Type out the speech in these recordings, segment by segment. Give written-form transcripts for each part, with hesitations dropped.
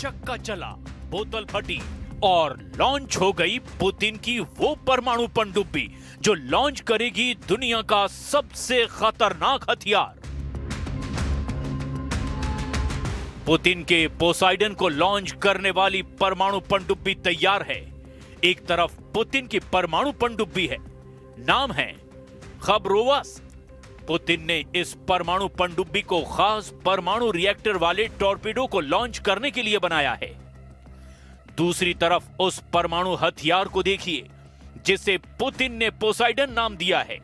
चक्का चला, बोतल फटी और लॉन्च हो गई पुतिन की वो परमाणु पनडुब्बी जो लॉन्च करेगी दुनिया का सबसे खतरनाक हथियार। पुतिन के पोसाइडन को लॉन्च करने वाली परमाणु पनडुब्बी तैयार है। एक तरफ पुतिन की परमाणु पनडुब्बी है, नाम है खबरोवस्क। पुतिन ने इस परमाणु पनडुब्बी को खास परमाणु रिएक्टर वाले टॉर्पीडो को लॉन्च करने के लिए बनाया है। दूसरी तरफ उस परमाणु हथियार को देखिए जिसे पुतिन ने पोसाइडन नाम दिया है।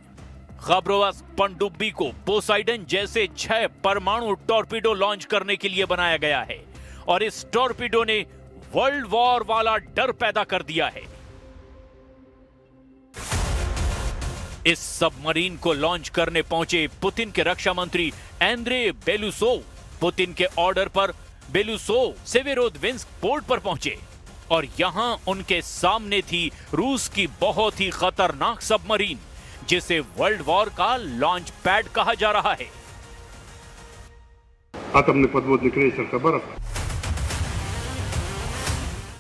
खबरोवस्क पनडुब्बी को पोसाइडन जैसे 6 परमाणु टॉर्पीडो लॉन्च करने के लिए बनाया गया है और इस टॉर्पीडो ने वर्ल्ड वॉर वाला डर पैदा कर दिया है। इस सबमरीन को लॉन्च करने पहुंचे पुतिन के रक्षा मंत्री एंद्रे बेलुसोव। पुतिन के ऑर्डर पर बेलुसोव सेवेरोदविन्स्क पोर्ट पर पहुंचे और यहां उनके सामने थी रूस की बहुत ही खतरनाक सबमरीन जिसे वर्ल्ड वॉर का लॉन्च पैड कहा जा रहा है। атомный подводный крейсер «Хабаровск».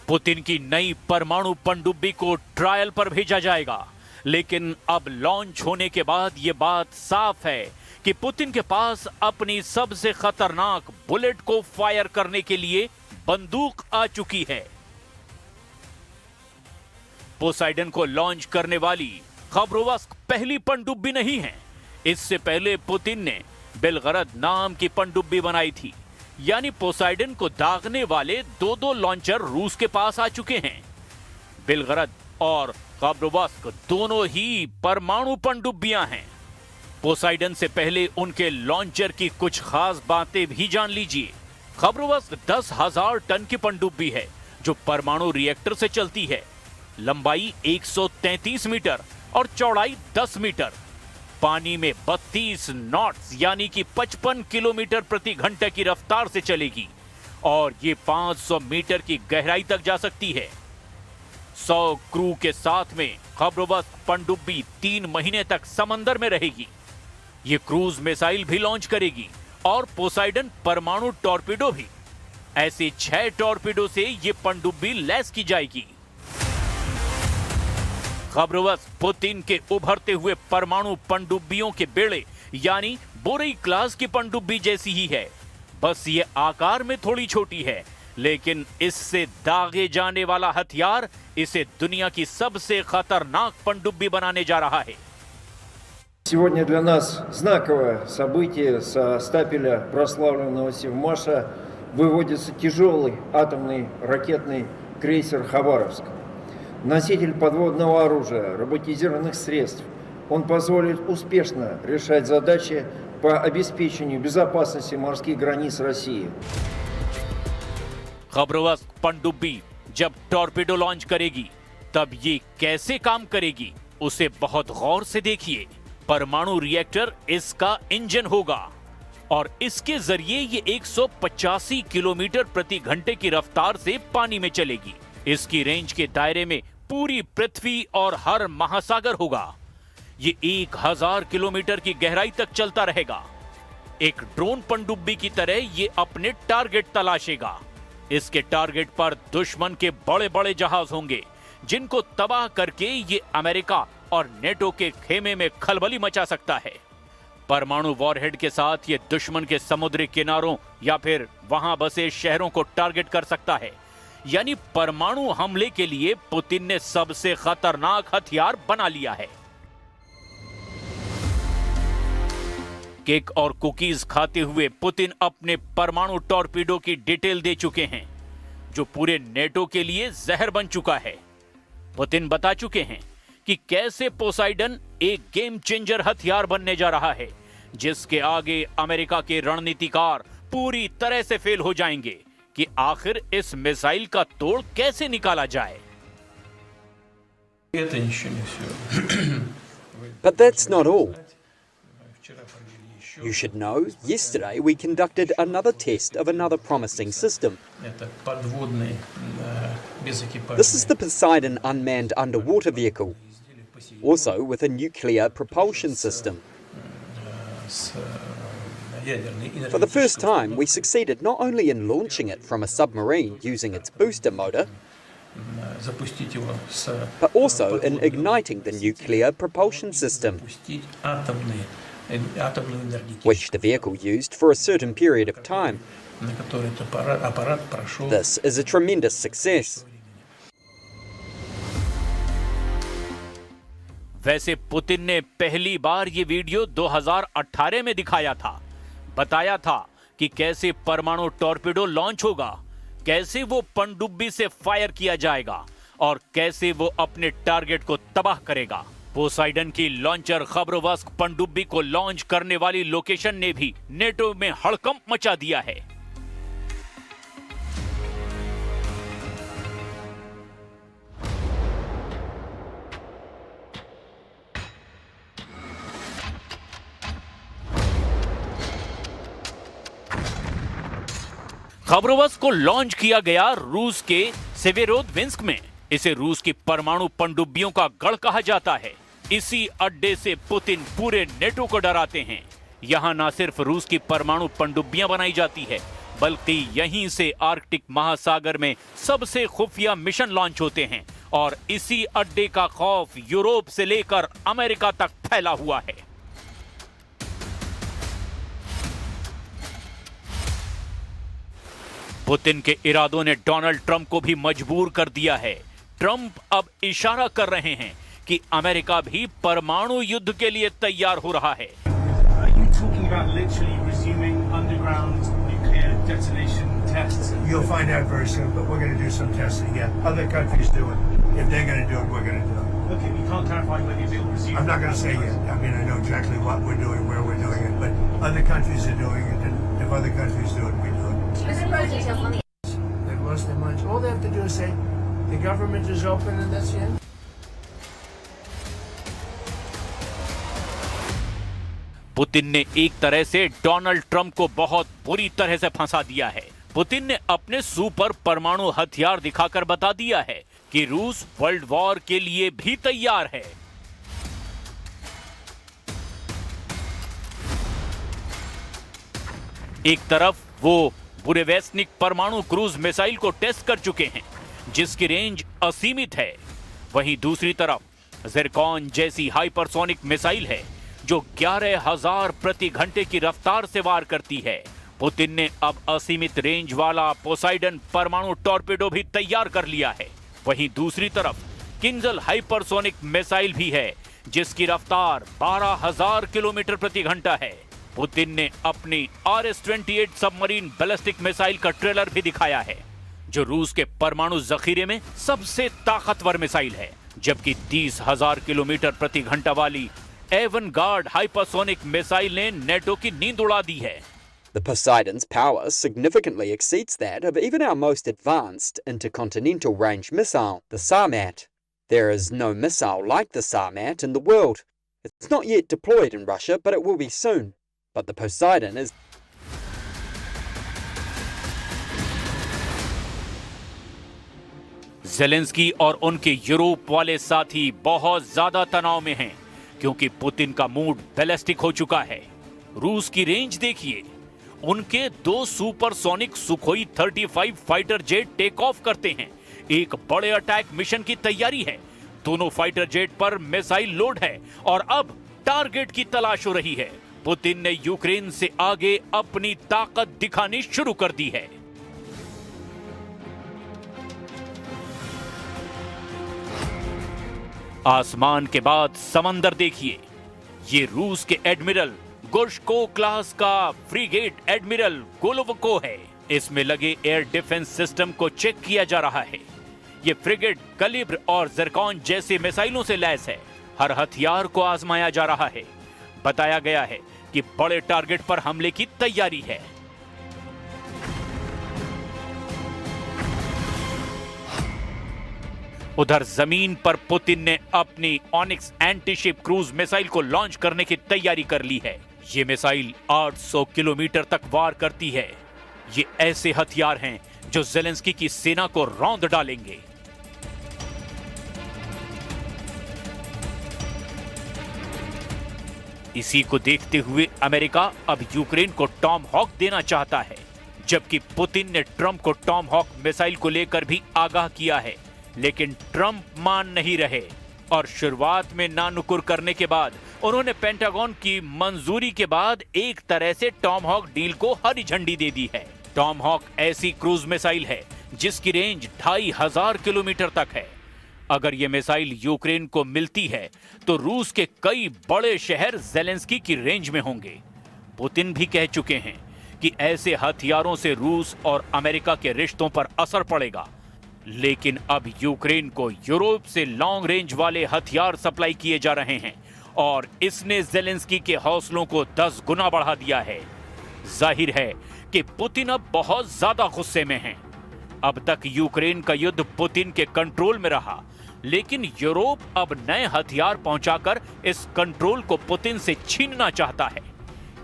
पुतिन की नई परमाणु पनडुब्बी को ट्रायल पर भेजा जाएगा, लेकिन अब लॉन्च होने के बाद यह बात साफ है कि पुतिन के पास अपनी सबसे खतरनाक बुलेट को फायर करने के लिए बंदूक आ चुकी है। पोसाइडन को लॉन्च करने वाली खबरोवस्क पहली पनडुब्बी नहीं है। इससे पहले पुतिन ने बेलगरद नाम की पनडुब्बी बनाई थी, यानी पोसाइडन को दागने वाले 2 लॉन्चर रूस के पास आ चुके हैं। बेलगरद और खबरोवस्क दोनों ही परमाणु पनडुब्बियां हैं। पोसाइडन से पहले उनके लॉन्चर की कुछ खास बातें भी जान लीजिए। खबरोवस्क 10,000 टन की पनडुब्बी है जो परमाणु रिएक्टर से चलती है। लंबाई 133 मीटर और चौड़ाई 10 मीटर। पानी में 32 नॉट्स यानी कि 55 किलोमीटर प्रति घंटे की रफ्तार से चलेगी और ये 500 मीटर की गहराई तक जा सकती है। 100 क्रू के साथ में खबरोवस्क पनडुब्बी 3 महीने तक समंदर में रहेगी। ये क्रूज मिसाइल भी लॉन्च करेगी और पोसाइडन परमाणु टॉर्पीडो भी। ऐसे 6 टॉर्पीडो से ये पनडुब्बी लैस की जाएगी। खबरोवस्क पुतिन के उभरते हुए परमाणु पनडुब्बियों के बेड़े यानी बोरेई क्लास की पनडुब्बी जैसी ही है, बस ये आकार में थोड़ी छोटी है, लेकिन इससे दागे जाने वाला हथियार इसे दुनिया की सबसे खतरनाक पनडुब्बी बनाने जा रहा है। Сегодня для нас знаковое событие. Со стапеля прославленного Севмаша выводится тяжелый атомный ракетный крейсер «Хабаровск». Носитель подводного оружия, роботизированных средств. Он позволит успешно решать задачи по обеспечению безопасности морских границ России. खबरोवस्क पनडुब्बी जब टॉर्पीडो लॉन्च करेगी तब ये कैसे काम करेगी उसे बहुत गौर से देखिए। परमाणु रिएक्टर इसका इंजन होगा और इसके जरिए ये 185 किलोमीटर प्रति घंटे की रफ्तार से पानी में चलेगी। इसकी रेंज के दायरे में पूरी पृथ्वी और हर महासागर होगा। ये 1000 किलोमीटर की गहराई तक चलता रहेगा। एक ड्रोन पनडुब्बी की तरह ये अपने टारगेट तलाशेगा। इसके टारगेट पर दुश्मन के बड़े बड़े जहाज होंगे जिनको तबाह करके ये अमेरिका और नेटो के खेमे में खलबली मचा सकता है। परमाणु वॉरहेड के साथ ये दुश्मन के समुद्री किनारों या फिर वहां बसे शहरों को टारगेट कर सकता है। यानी परमाणु हमले के लिए पुतिन ने सबसे खतरनाक हथियार बना लिया है। केक और कुकीज खाते हुए पुतिन अपने परमाणु टॉर्पीडो की डिटेल दे चुके हैं जो पूरे नेटो के लिए जहर बन चुका है। पुतिन बता चुके हैं कि कैसे पोसाइडन एक गेम चेंजर हथियार बनने जा रहा है जिसके आगे अमेरिका के रणनीतिकार पूरी तरह से फेल हो जाएंगे कि आखिर इस मिसाइल का तोड़ कैसे निकाला जाए। But that's not all. You should know, yesterday we conducted another test of another promising system. This is the Poseidon unmanned underwater vehicle, also with a nuclear propulsion system. For the first time, we succeeded not only in launching it from a submarine using its booster motor, but also in igniting the nuclear propulsion system, which the vehicle used for a certain period of time. This is a tremendous success. वैसे Putin ने पहली बार ये video 2018 में दिखाया था। बताया था कि कैसे परमाणु टॉर्पेडो लॉन्च होगा, कैसे वो पनडुब्बी से फायर किया जाएगा और कैसे वो अपने टारगेट को तबाह करेगा। पोसाइडन की लॉन्चर खबरवस्क पनडुब्बी को लॉन्च करने वाली लोकेशन ने भी नेटो में हड़कंप मचा दिया है। खबरवस्क को लॉन्च किया गया रूस के सेवेरोदविंस्क में। इसे रूस की परमाणु पनडुब्बियों का गढ़ कहा जाता है। इसी अड्डे से पुतिन पूरे नेटो को डराते हैं। यहां न सिर्फ रूस की परमाणु पनडुब्बियां बनाई जाती है, बल्कि यहीं से आर्कटिक महासागर में सबसे खुफिया मिशन लॉन्च होते हैं और इसी अड्डे का खौफ यूरोप से लेकर अमेरिका तक फैला हुआ है। पुतिन के इरादों ने डोनाल्ड ट्रंप को भी मजबूर कर दिया है। ट्रंप अब इशारा कर रहे हैं कि अमेरिका भी परमाणु युद्ध के लिए तैयार हो रहा है। You'll find out very soon, but we're going to do some testing. Yeah, other countries do it. If they're going to do it, we're going to do it. Okay, you can't clarify whether you'll be able to resume. I'm not going to say yet. I mean, I know exactly what we're doing, where we're doing it, but other countries are doing it, and if other countries do it, we do it. Mr. President, They've lost their minds. All they have to do is say, the government is open, and that's the end. Putin ने एक तरह से Donald Trump को बहुत बुरी तरह से फंसा दिया है। पुतिन ने अपने सुपर परमाणु हथियार दिखाकर बता दिया है कि रूस वर्ल्ड वॉर के लिए भी तैयार है। एक तरफ वो बुरेवेस्निक परमाणु क्रूज मिसाइल को टेस्ट कर चुके हैं, जिसकी रेंज असीमित है। वहीं दूसरी तरफ ज़िरकॉन जैसी हाइपरसोनिक मिसाइल है जो 11,000 प्रति घंटे की रफ्तार से वार करती है। पुतिन ने अब असीमित रेंज वाला पोसाइडन परमाणु टॉर्पेडो भी तैयार कर लिया है। वहीं दूसरी तरफ किंजल हाइपरसोनिक मिसाइल भी है जिसकी रफ्तार 12,000 किलोमीटर प्रति घंटा है। पुतिन ने अपनी RS-28 सबमरीन बैलिस्टिक मिसाइल का ट्रेलर भी दिखाया है, जो रूस के परमाणु जखीरे में सबसे ताकतवर मिसाइल है, जबकि 30,000 किलोमीटर प्रति घंटा वाली एवनगार्ड हाइपरसोनिक मिसाइल ने नेटो की नींद उड़ा दी है। The Poseidon's power significantly exceeds that of even our most advanced intercontinental range missile, the Sarmat. There is no missile like the Sarmat in the world. It's not yet deployed in Russia, but it will be soon. But the Poseidon is Zelensky और उनके Europe वाले साथी बहुत ज्यादा तनाव में हैं, क्योंकि पुतिन का मूड बैलिस्टिक हो चुका है। रूस की रेंज देखिए, उनके 2 supersonic Sukhoi 35 fighter jet take off करते हैं। एक बड़े अटैक मिशन की तैयारी है। दोनों फाइटर जेट पर मिसाइल लोड है और अब टारगेट की तलाश हो रही है। पुतिन ने यूक्रेन से आगे अपनी ताकत दिखानी शुरू कर दी है। आसमान के बाद समंदर देखिए। ये रूस के एडमिरल गोर्शको क्लास का फ्रीगेट एडमिरल गोलोवको है। इसमें लगे एयर डिफेंस सिस्टम को चेक किया जा रहा है। ये फ्रिगेट कलिब्र और ज़िरकॉन जैसे मिसाइलों से लैस है। हर हथियार को आजमाया जा रहा है। बताया गया है कि बड़े टारगेट पर हमले की तैयारी है। उधर जमीन पर पुतिन ने अपनी ऑनिक्स एंटीशिप क्रूज मिसाइल को लॉन्च करने की तैयारी कर ली है। ये मिसाइल 800 किलोमीटर तक वार करती है। ये ऐसे हथियार हैं जो ज़ेलेंस्की की सेना को रौंद डालेंगे। इसी को देखते हुए अमेरिका अब यूक्रेन को टॉम हॉक देना चाहता है, जबकि पुतिन ने ट्रंप को टॉम हॉक मिसाइल को लेकर भी आगाह किया है, लेकिन ट्रंप मान नहीं रहे और शुरुआत में नानुकुर करने के बाद उन्होंने पेंटागन की मंजूरी के बाद एक तरह से टॉम हॉक डील को हरी झंडी दे दी है। टॉम हॉक ऐसी क्रूज मिसाइल है जिसकी रेंज 2500 किलोमीटर तक है। अगर ये मिसाइल यूक्रेन को मिलती है तो रूस के कई बड़े शहर ज़ेलेंस्की की रेंज में होंगे। पुतिन भी कह चुके हैं कि ऐसे हथियारों से रूस और अमेरिका के रिश्तों पर असर पड़ेगा, लेकिन अब यूक्रेन को यूरोप से लॉन्ग रेंज वाले हथियार सप्लाई किए जा रहे हैं और इसने ज़ेलेंस्की के हौसलों को 10 गुना बढ़ा दिया है। जाहिर है कि पुतिन अब बहुत ज्यादा गुस्से में हैं। अब तक यूक्रेन का युद्ध पुतिन के कंट्रोल में रहा, लेकिन यूरोप अब नए हथियार पहुंचाकर इस कंट्रोल को पुतिन से छीनना चाहता है।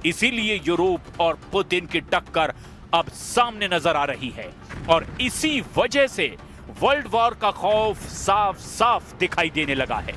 इसीलिए यूरोप और पुतिन की टक्कर अब सामने नजर आ रही है और इसी वजह से वर्ल्ड वॉर का खौफ साफ साफ दिखाई देने लगा है।